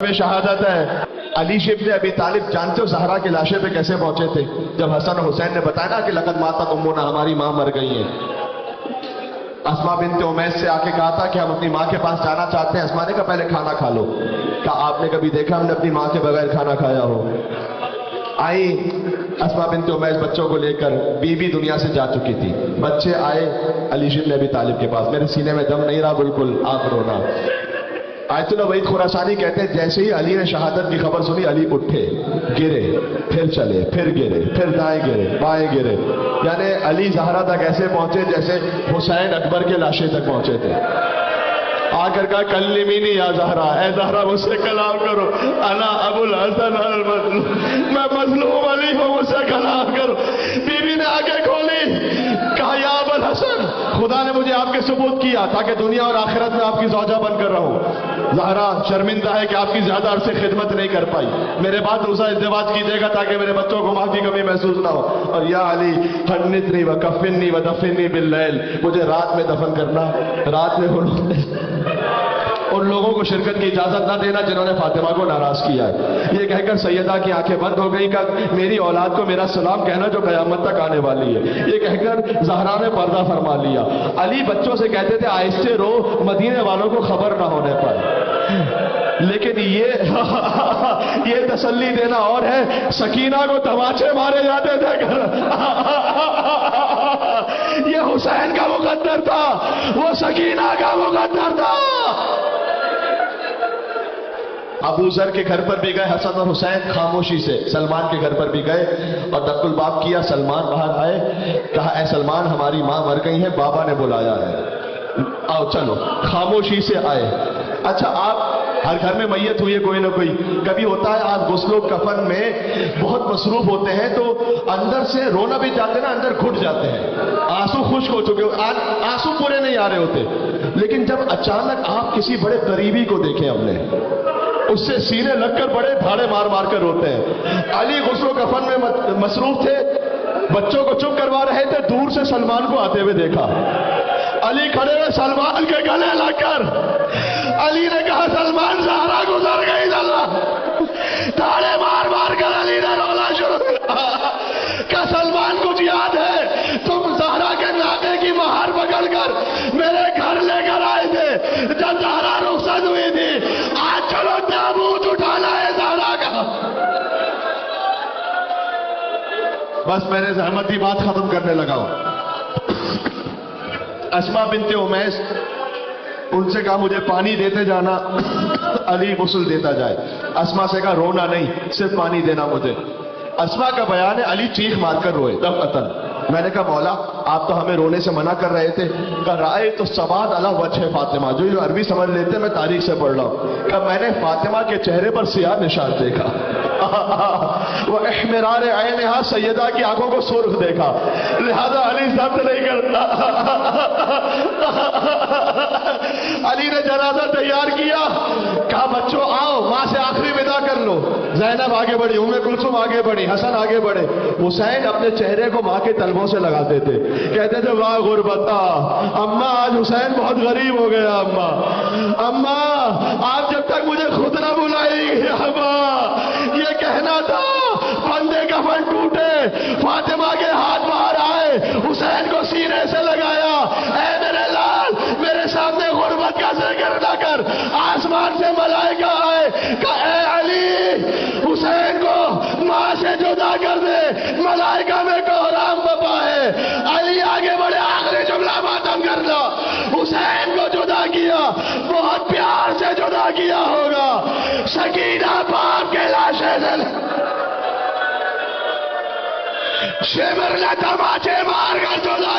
میں شہادت ہے علی ابن ابی طالب جانتے ہو زہرا کے لاشے پہ کیسے پہنچے تھے؟ جب حسن و حسین نے بتایا نا کہ لقد ماتت امنا، ہماری ماں مر گئی ہے، اسما بنت امیس سے آ کے کہا تھا کہ ہم اپنی ماں کے پاس جانا چاہتے ہیں۔ اسما نے کہا پہلے کھانا کھا لو۔ کہا آپ نے کبھی دیکھا ہم نے اپنی ماں کے بغیر کھانا کھایا ہو؟ آئی اسما بنت امیس بچوں کو لے کر، بیوی دنیا سے جا چکی تھی، بچے آئے علی ابن ابی طالب کے پاس، میرے سینے میں دم نہیں رہا، بالکل آپ رونا۔ آیت اللہ وحید خراسانی کہتے ہیں جیسے ہی علی نے شہادت کی خبر سنی، علی اٹھے، گرے، پھر چلے، پھر گرے، پھر دائیں گرے، بائیں گرے، یعنی علی زہرا تک ایسے پہنچے جیسے حسین اکبر کے لاشے تک پہنچے تھے۔ آ کر کہا کلمینی یا زہرا، اے زہرا مجھ سے کلام کرو، انا ابو الحسن المظلوم، میں مظلوم علی ہوں، مجھ سے کلام کرو۔ بیوی نے آنکھیں کھولی، کہا یا ابو الحسن، خدا نے مجھے آپ کے ثبوت کیا تاکہ دنیا اور آخرت میں آپ کی زوجہ بن کر رہوں۔ زہرا شرمندہ ہے کہ آپ کی زیادہ عرصے خدمت نہیں کر پائی، میرے بعد دوسرا ازدواج کیجیے گا تاکہ میرے بچوں کو ماں کی کمی محسوس نہ ہو۔ اور یا علی حنتنی وکفنی ودفنی باللیل، مجھے رات میں دفن کرنا، رات میں ان لوگوں کو شرکت کی اجازت نہ دینا جنہوں نے فاطمہ کو ناراض کیا ہے۔ یہ کہہ کر سیدہ کی آنکھیں بند ہو گئی کہ میری اولاد کو میرا سلام کہنا جو قیامت تک آنے والی ہے۔ یہ کہہ کر زہرا نے پردہ فرما لیا۔ علی بچوں سے کہتے تھے آہستہ رو، مدینے والوں کو خبر نہ ہونے پر، لیکن یہ تسلی دینا اور ہے، سکینہ کو تماچے مارے جاتے تھے یہ حسین کا مقدر تھا، وہ سکینہ کا مقدر تھا۔ ابو ذر کے گھر پر بھی گئے حسن اور حسین خاموشی سے، سلمان کے گھر پر بھی گئے اور دق الباب کیا۔ سلمان باہر آئے، کہا اے سلمان ہماری ماں مر گئی ہے، بابا نے بلایا ہے، آؤ چلو۔ خاموشی سے آئے۔ اچھا آپ ہر گھر میں میت ہوئی ہے کوئی نہ کوئی، کبھی ہوتا ہے آپ غسل و کفن میں بہت مصروف ہوتے ہیں تو اندر سے رونا بھی چاہتے ہیں نا، اندر گھٹ جاتے ہیں، آنسو خشک ہو چکے، آنسو پورے نہیں آ رہے ہوتے، لیکن جب اچانک آپ کسی بڑے قریبی کو دیکھیں اپنے، اس سے سینے لگ کر بڑے بھاڑے مار مار کر روتے ہیں۔ علی غسل و کفن میں مصروف تھے، بچوں کو چپ کروا رہے تھے، دور سے سلمان کو آتے ہوئے دیکھا، علی کھڑے ہوئے سلمان کے گلے لگ کر علی نے کہا سلمان زہرا گزر گئی، تاڑے مار مار کر علی نے رونا شروع کیا سلمان کچھ یاد ہے تم زہرا کے ناکے کی مہار پکڑ کر میرے گھر لے کر آئے تھے جب زہرا رخصت ہوئی تھی، آج چلو تابوت اٹھانا ہے زہرا کا۔ بس میں نے زحمتی بات ختم کرنے لگا ہوں۔ اسما بنت امیس، ان سے کہا مجھے پانی دیتے جانا، علی غسل دیتا جائے۔ اسما سے کہا رونا نہیں، صرف پانی دینا مجھے۔ اسما کا بیان ہے علی چیخ مار کر روئے دفعتاً۔ میں نے کہا مولا آپ تو ہمیں رونے سے منع کر رہے تھے۔ کہا رائے تو سواد علی وجہ فاطمہ، جو عربی سمجھ لیتے میں تاریخ سے پڑھ رہا ہوں۔ کہا میں نے فاطمہ کے چہرے پر سیاہ نشان دیکھا، وہ احمرار عینہا، سیدہ کی آنکھوں کو سرخ دیکھا، لہذا علی ضبط نہیں کرتا۔ علی نے جنازہ تیار کیا، کہا بچوں آؤ ماں سے آخری ودا کر لو۔ زینب آگے بڑھی، ام کلثوم آگے بڑھی، حسن آگے بڑھے۔ حسین اپنے چہرے کو ماں کے تلووں سے لگاتے تھے، کہتے تھے واہ غربتا، اماں آج حسین بہت غریب ہو گیا، اماں آپ جب تک مجھے خود نہ بلائیں گے، اماں یہ کہنا تھا بندے کفن ٹوٹے، فاطمہ کے ہاتھ باہر آئے، حسین کو سینے سے لگایا، اے میرے لال میرے سامنے غربت کا ذکر نہ کر۔ آسمان سے ملائکہ آئے کہ اے علی حسین کو ماں سے جدا کر دے، ملائکہ میں کوہرام بپا ہے۔ علی آگے بڑھے، آخری جملہ ماتم کرنا، حسین کو جدا کیا، بہت پیار سے جدا کیا ہوگا، سکینہ باپ کے لاشے سے شمر نے تماچے مار کر جدا